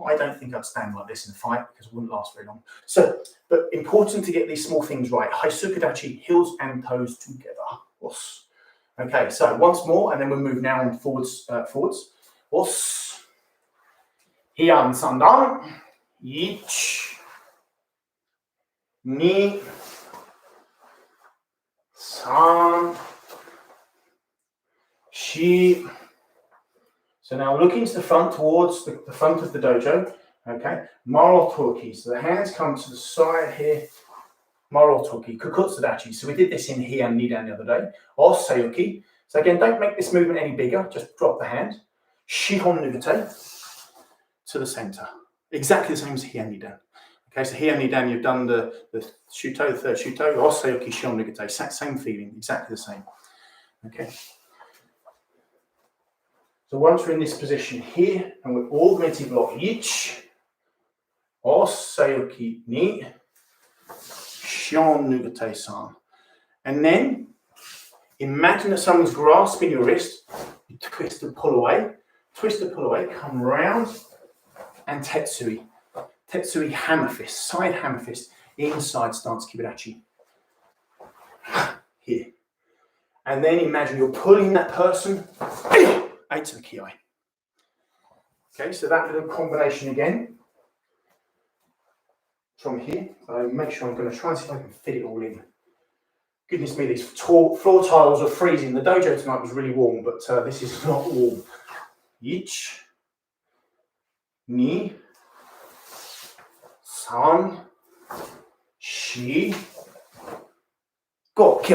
I don't think I'd stand like this in a fight because it wouldn't last very long. So, but important to get these small things right. Haisukudachi, heels and toes together. Os. Okay, so once more, and then we'll move now on forwards. Os. Heian Sandan. Ich. Ni. San. Shi. So now looking to the front towards the front of the dojo, okay, Marotoki. So the hands come to the side here, Marotoki, Kukutsudachi. So we did this in Heian Nidan the other day. Osayuki. So again, don't make this movement any bigger, just drop the hand. Shihon Nugate to the center. Exactly the same as Heian Nidan. Okay, so Heian Nidan, you've done the shuto, the third shuto, Osayuki, Shihon Nugate. Same feeling, exactly the same. Okay. So once we're in this position here, and we're augmenting block ich, osayuki ni, shion nugate-san. And then imagine that someone's grasping your wrist, you twist and pull away, come round, and tetsui. Tetsui hammer fist, side hammer fist, inside stance kibidachi. Here. And then imagine you're pulling that person out to the ki. Okay, so that little combination again from here. Make sure I'm going to try and see if I can fit it all in. Goodness me, these floor tiles are freezing. The dojo tonight was really warm, but this is not warm. Ich, ni, san, shi, go, ki.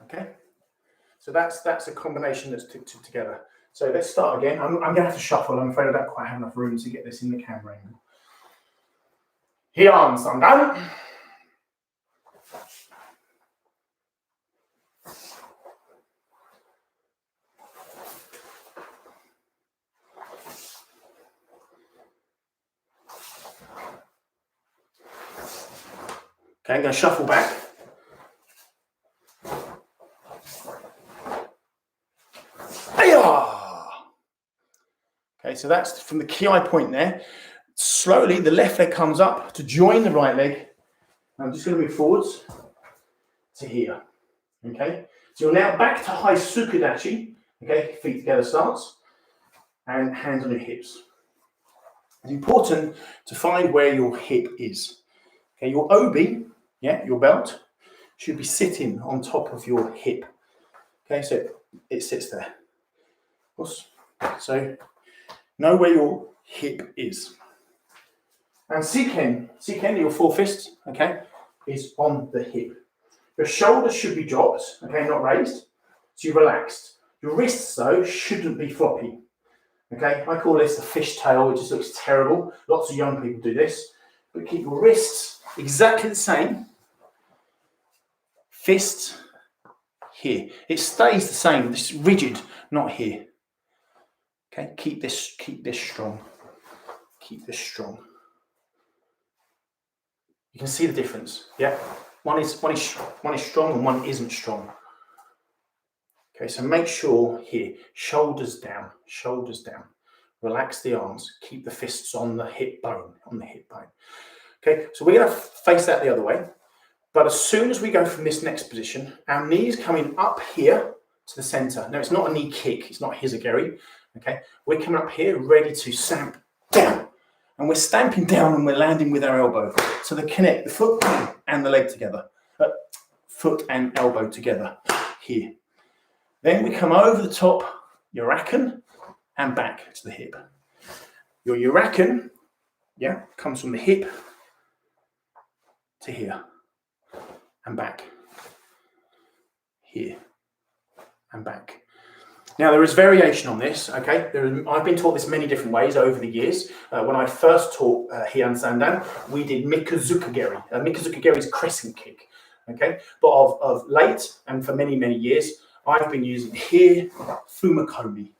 Okay. So that's a combination that's together. So let's start again. I'm going to have to shuffle. I'm afraid I don't quite have enough room to get this in the camera angle. Heian Sandan. Okay, I'm going to shuffle back. Okay, so that's from the ki point there. Slowly, the left leg comes up to join the right leg. I'm just going to move forwards to here. Okay, so you're now back to Haisukudachi. Okay, feet together stance and hands on your hips. It's important to find where your hip is. Okay, your obi Yeah, your belt should be sitting on top of your hip. Okay, so it sits there. So know where your hip is. And Siken, your full fist, okay, is on the hip. Your shoulders should be dropped, okay, not raised. So you're relaxed. Your wrists, though, shouldn't be floppy. Okay, I call this a fishtail. It just looks terrible. Lots of young people do this. But keep your wrists exactly the same. Fist here. It stays the same. It's rigid, not here. Okay, keep this strong. Keep this strong. You can see the difference. Yeah, one is strong and one isn't strong. Okay, so make sure here, shoulders down, shoulders down. Relax the arms. Keep the fists on the hip bone, Okay, so we're going to face that the other way. But as soon as we go from this next position, our knees coming up here to the center. Now, it's not a knee kick. It's not hizagiri. Okay, we're coming up here ready to stamp down. And we're stamping down and we're landing with our elbow. So they connect the foot and the leg together. Foot and elbow together here. Then we come over the top, Uraken, and back to the hip. Your Uraken, yeah, comes from the hip to here and back. Here and back. Now, there is variation on this, okay? I've been taught this many different ways over the years. When I first taught Heian Sandan, we did Mikazukageri. Mikazukageri is crescent kick, okay? But of late, and for many, many years, I've been using here Fumakomi,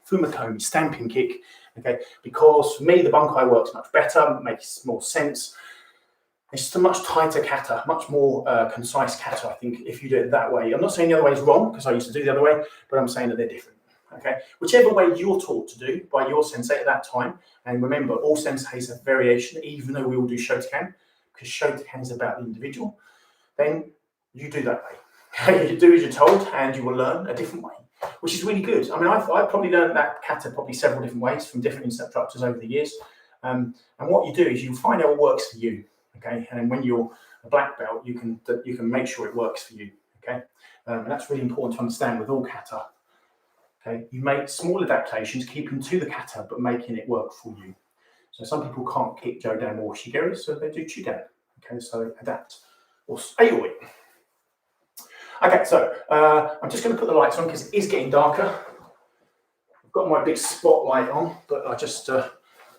stamping kick, okay? Because for me, the bunkai works much better, makes more sense. It's just a much tighter kata, much more concise kata, I think, if you do it that way. I'm not saying the other way is wrong, because I used to do the other way, but I'm saying that they're different. Okay, whichever way you're taught to do by your sensei at that time, and remember, all senseis have variation, even though we all do Shotokan, because Shotokan is about the individual, then you do that way. You do as you're told, and you will learn a different way, which is really good. I mean, I've probably learned that kata probably several different ways from different instructors over the years, and what you do is you find out what works for you, okay, and when you're a black belt, you can make sure it works for you, okay, and that's really important to understand with all kata. Okay, you make small adaptations, keeping to the kata, but making it work for you. So some people can't kick Jodan or Shigeri, so they do Chudan. Okay, so adapt. Or Aioi. Okay, so I'm just going to put the lights on because it is getting darker. I've got my big spotlight on, but I just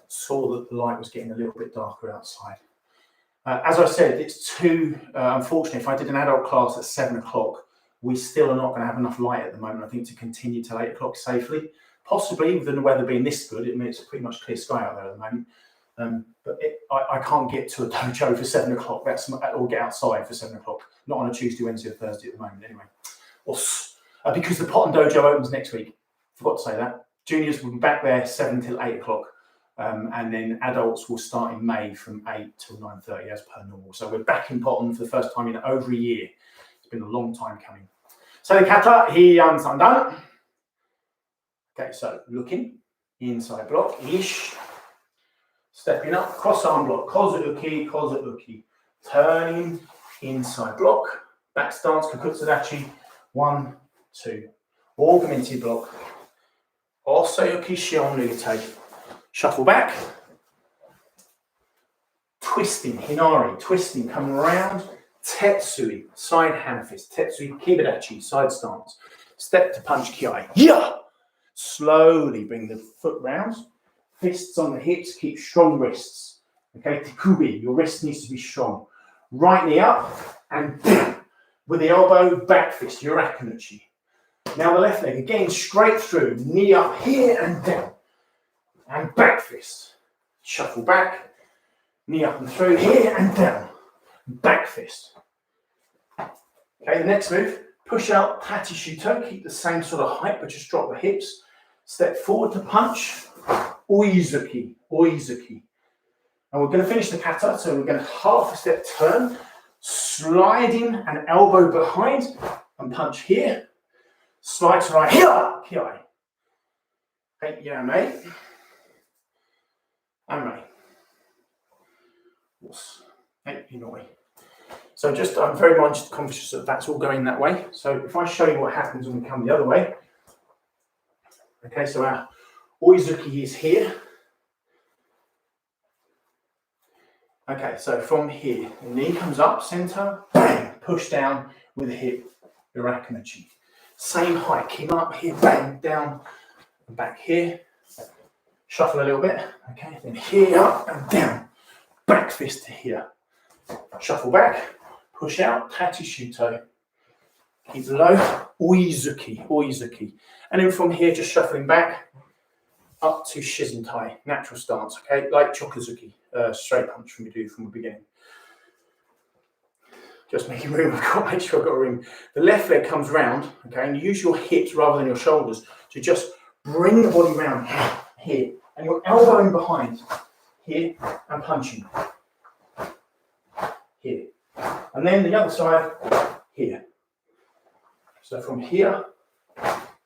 saw that the light was getting a little bit darker outside. As I said, it's too, unfortunately, if I did an adult class at 7 o'clock, we still are not going to have enough light at the moment, I think, to continue till 8 o'clock safely. Possibly, with the weather being this good, it's pretty much clear sky out there at the moment. But I can't get to a dojo for 7 o'clock. Or get outside for 7 o'clock. Not on a Tuesday, Wednesday, or Thursday at the moment, anyway. Because the Pot and Dojo opens next week. Forgot to say that. Juniors will be back there 7 till 8 o'clock. And then adults will start in May from 8 till 9:30 as per normal. So we're back in Potten for the first time in over a year. It's been a long time coming. So the kata, Heian Sandan. Okay, so looking, inside block, ish. Stepping up, cross arm block, kozu uki. Turning, inside block. Back stance, kakutsadachi. 1, 2. Augmented block. Osayuki shion nugate. Shuffle back. Twisting, hinari, twisting, coming around. Tetsui, side hand fist. Tetsui, kibidachi, side stance. Step to punch kiai. Yeah! Slowly bring the foot round. Fists on the hips, keep strong wrists. Okay, tikubi, your wrist needs to be strong. Right knee up, and with the elbow, back fist, Urakenuchi. Now the left leg, again, straight through. Knee up here and down. And back fist. Shuffle back. Knee up and through, here and down. Back fist. Okay, the next move, push out, Tati Shuto, keep the same sort of height, but just drop the hips. Step forward to punch, Oizuki. And we're going to finish the kata, so we're going to half a step turn, slide in an elbow behind, and punch here. Slide to right, here, kiai. Okay, yeah, mate. And mate. Hey, you know me. So just, I'm very conscious that that's all going that way. So if I show you what happens when we come the other way. Okay, so our oizuki is here. Okay, so from here, the knee comes up, center, bang, push down with the hip, irakanachi. Same height, keep up here, bang, down, and back here. Shuffle a little bit, okay, then here, up and down. Back fist to here. Shuffle back, push out, tachi shuto. Keep low, oizuki, oizuki. And then from here, just shuffling back, up to shizentai, natural stance, okay, like chokuzuki, straight punch from the beginning. Just making room, I've got to make sure I've got room. The left leg comes round, okay, and use your hips rather than your shoulders to just bring the body round here, and your elbow in behind, here, and punching, here. And then the other side, here. So from here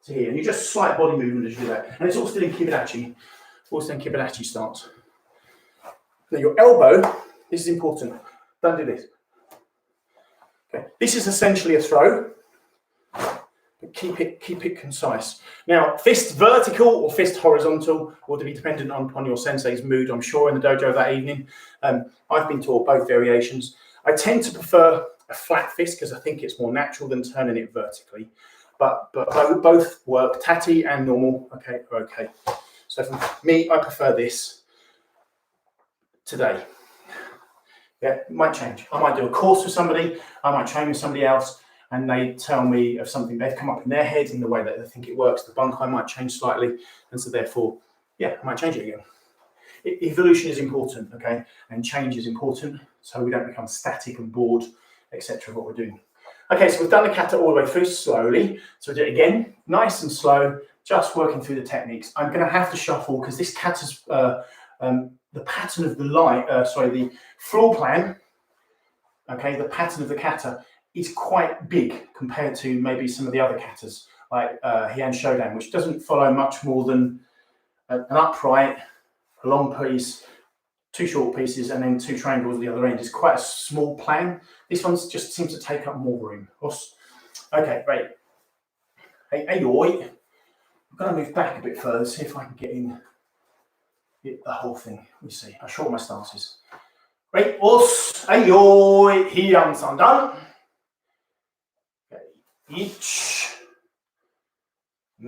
to here, and you just slight body movement as you do that. And it's all still in kibadachi, stance. Now your elbow, this is important, don't do this. Okay. This is essentially a throw, but keep it concise. Now, fist vertical or fist horizontal will be dependent upon your sensei's mood, I'm sure, in the dojo that evening. I've been taught both variations. I tend to prefer a flat fist because I think it's more natural than turning it vertically. But both work, tati and normal, okay, are okay. So for me, I prefer this today. Yeah, it might change. I might do a course with somebody, I might train with somebody else, and they tell me of something they've come up in their head in the way that they think it works. The bunkai might change slightly, and so therefore, yeah, I might change it again. Evolution is important, okay, and change is important, so we don't become static and bored, etc. what we're doing. Okay, so we've done the kata all the way through slowly. So we'll do it again, nice and slow, just working through the techniques. I'm going to have to shuffle because this kata's the pattern of the the floor plan. Okay, the pattern of the kata is quite big compared to maybe some of the other katas, like Heian Shodan, which doesn't follow much more than an upright, a long piece, two short pieces, and then two triangles at the other end. It's quite a small plan. This one just seems to take up more room. Okay, great. Hey, oi. I'm going to move back a bit further, see if I can get in the whole thing. Let me see. I'll shorten my stances. Great. Os. Hey, oi. Heian Sandan. Okay. 1, 2,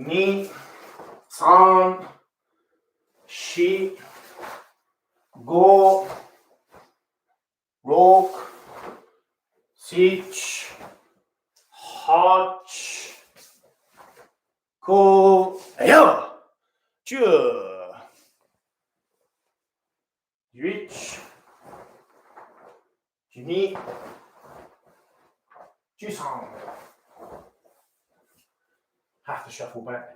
3, 4, 5, 6, 7, 8, 9, 10, 11, 12, 13. Have to shuffle back.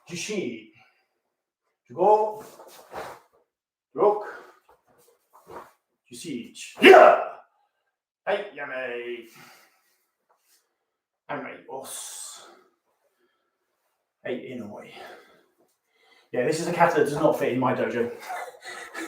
14, 15, 16, 17. Yeah! Hey, yummy. Os. Hey, inoi. Yeah, this is a kata that does not fit in my dojo.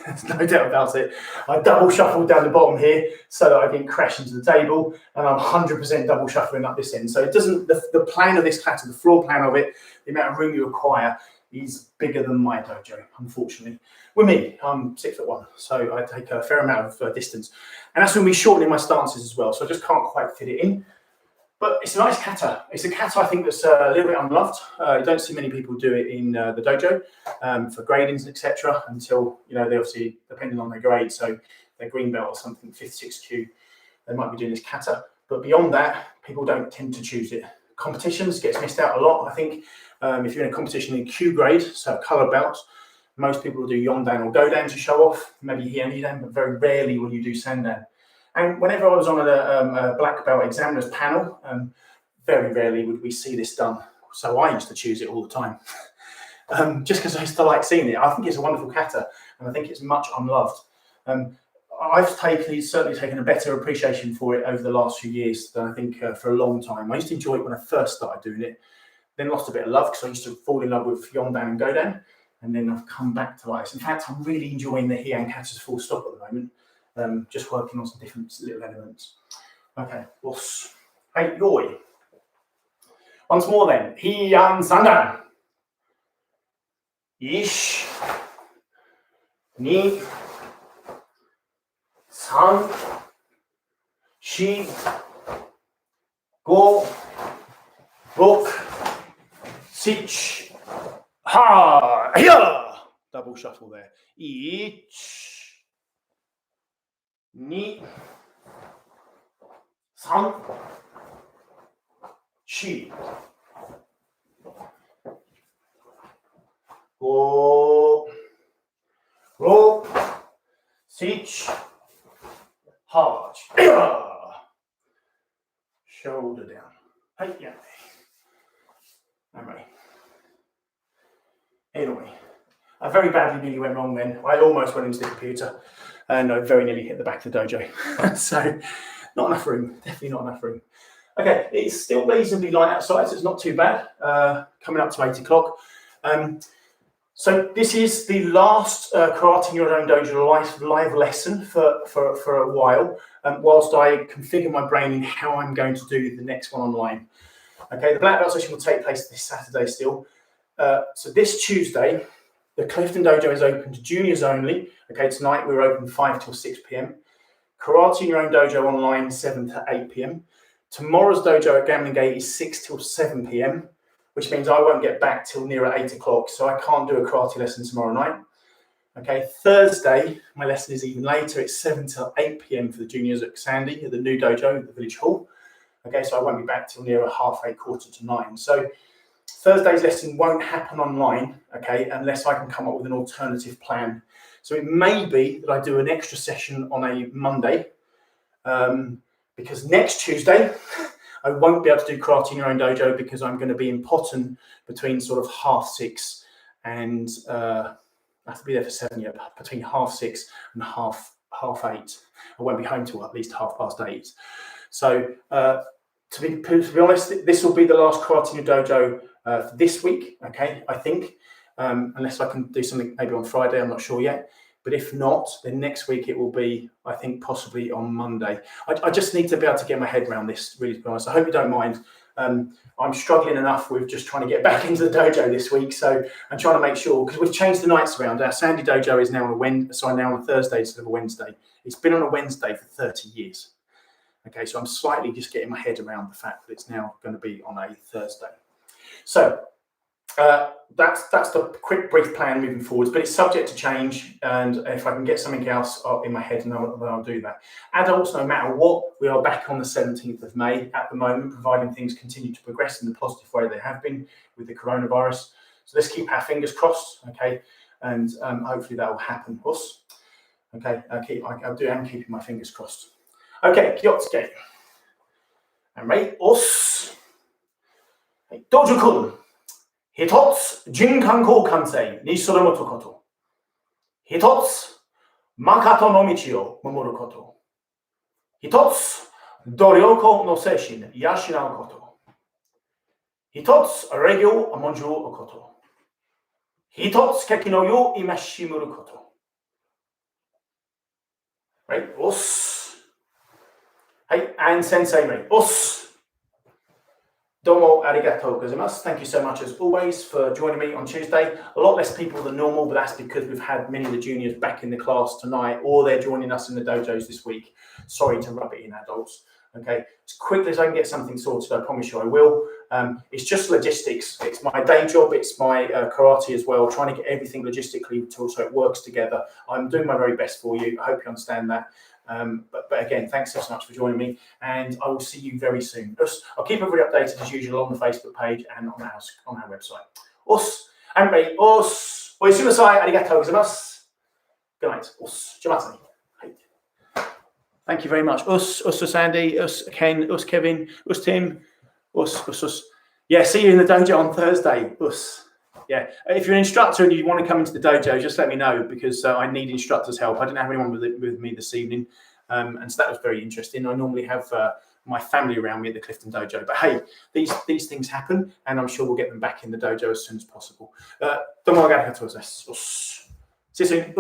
There's no doubt about it. I double shuffled down the bottom here so that I didn't crash into the table, and I'm 100% double shuffling up this end. So it doesn't, the plan of this kata, the floor plan of it, the amount of room you require is bigger than my dojo, unfortunately. With me, I'm 6'1", so I take a fair amount of distance. And that's when we shorten my stances as well, so I just can't quite fit it in. But it's a nice kata. It's a kata I think that's a little bit unloved. You don't see many people do it in the dojo for gradings, etc. Until, you know, they obviously, depending on their grade, so their green belt or something, 5th, 6th Q, they might be doing this kata. But beyond that, people don't tend to choose it. Competitions gets missed out a lot, I think. If you're in a competition in Q grade, so colour belts, most people will do Yondan or Godan to show off, maybe Heian, but very rarely will you do Sandan. And whenever I was on a black belt examiner's panel, very rarely would we see this done. So I used to choose it all the time, just because I used to like seeing it. I think it's a wonderful kata, and I think it's much unloved. I've certainly taken a better appreciation for it over the last few years than I think for a long time. I used to enjoy it when I first started doing it, then lost a bit of love because I used to fall in love with Yondan and Godan, and then I've come back to like this. In fact, I'm really enjoying the Heian katas full stop at the moment. just working on some different little elements. Okay, us. Hey, yoi. Once more then. Hiyan sandan. Ish. Ni. San. Shi. Go. Rok. Sich. Ha. Hiya. Double shuffle there. Ich. Ni. San. Shi. Go. Ro. Sich. Hard. Shoulder down. Hey, yeah. All right. Anyway, I very badly nearly went wrong then. I almost went into the computer and I very nearly hit the back of the dojo. So, not enough room. Definitely not enough room. Okay, it's still reasonably light outside, so it's not too bad. Coming up to 8 o'clock. So this is the last Karate in Your Own Dojo live lesson for a while, whilst I configure my brain in how I'm going to do the next one online. Okay, the black belt session will take place this Saturday still. So this Tuesday, the Clifton Dojo is open to juniors only. Okay, tonight we're open 5 till 6 p.m. Karate in Your Own Dojo online 7 to 8 p.m. Tomorrow's dojo at Gambling Gate is 6 till 7 p.m. which means I won't get back till nearer 8 o'clock, so I can't do a karate lesson tomorrow night. Okay, Thursday, my lesson is even later. It's 7 till 8 p.m. for the juniors at Sandy, at the new dojo at the village hall. Okay, so I won't be back till nearer 8:30, 8:45. So Thursday's lesson won't happen online, okay, unless I can come up with an alternative plan. So it may be that I do an extra session on a Monday, because next Tuesday, I won't be able to do Karate in Your Own Dojo because I'm going to be in Potton between sort of 6:30 and I have to be there for 7, yeah, between 6:30 and 8:30. I won't be home till at least 8:30. So to be honest, this will be the last Karate in Your Dojo for this week, okay, I think, unless I can do something maybe on Friday, I'm not sure yet. But if not, then next week it will be, I think, possibly on Monday. I just need to be able to get my head around this, really, to be honest. I hope you don't mind. I'm struggling enough with just trying to get back into the dojo this week. So I'm trying to make sure, because we've changed the nights around. Our Sandy dojo is now on a Thursday instead of a Wednesday. It's been on a Wednesday for 30 years. Okay, so I'm slightly just getting my head around the fact that it's now going to be on a Thursday. So that's the quick brief plan moving forwards, but it's subject to change, and if I can get something else in my head, then I'll do that. Adults, no matter what, we are back on the 17th of May at the moment, providing things continue to progress in the positive way they have been with the coronavirus. So let's keep our fingers crossed, okay, and hopefully that will happen. Us, okay, I'm keeping my fingers crossed. Okay, Kyotsuke. And right, us. Dojo-kun. 一つ人間交換性にすること。一つ誠の道を守ること。一つ努力の精神を養うこと。一つ礼儀を重んじること。一つ敵の世を戒めること。Right, us. Hey, and Sensei Ray, us. Domo arigatou gozaimasu. Thank you so much as always for joining me on Tuesday. A lot less people than normal, but that's because we've had many of the juniors back in the class tonight, or they're joining us in the dojos this week. Sorry to rub it in, adults. Okay, as quickly as I can get something sorted, I promise you I will. It's just logistics. It's my day job. It's my karate as well, trying to get everything logistically so it works together. I'm doing my very best for you. I hope you understand that. But again, thanks so much for joining me, and I will see you very soon. I'll keep everybody updated as usual on the Facebook page and on our website. Us, Anbei, us, oisumasai, arigatou gozaimasu. Good night. Us, jamatsu. Thank you very much. Us Sandy, us Ken, us Kevin, us Tim, us. Yeah, see you in the dojo on Thursday. Us. Yeah, if you're an instructor and you want to come into the dojo, just let me know, because I need instructors' help. I didn't have anyone with me this evening, and so that was very interesting. I normally have my family around me at the Clifton Dojo, but hey, these things happen, and I'm sure we'll get them back in the dojo as soon as possible. Domo arigatou gozaimasu. See you soon.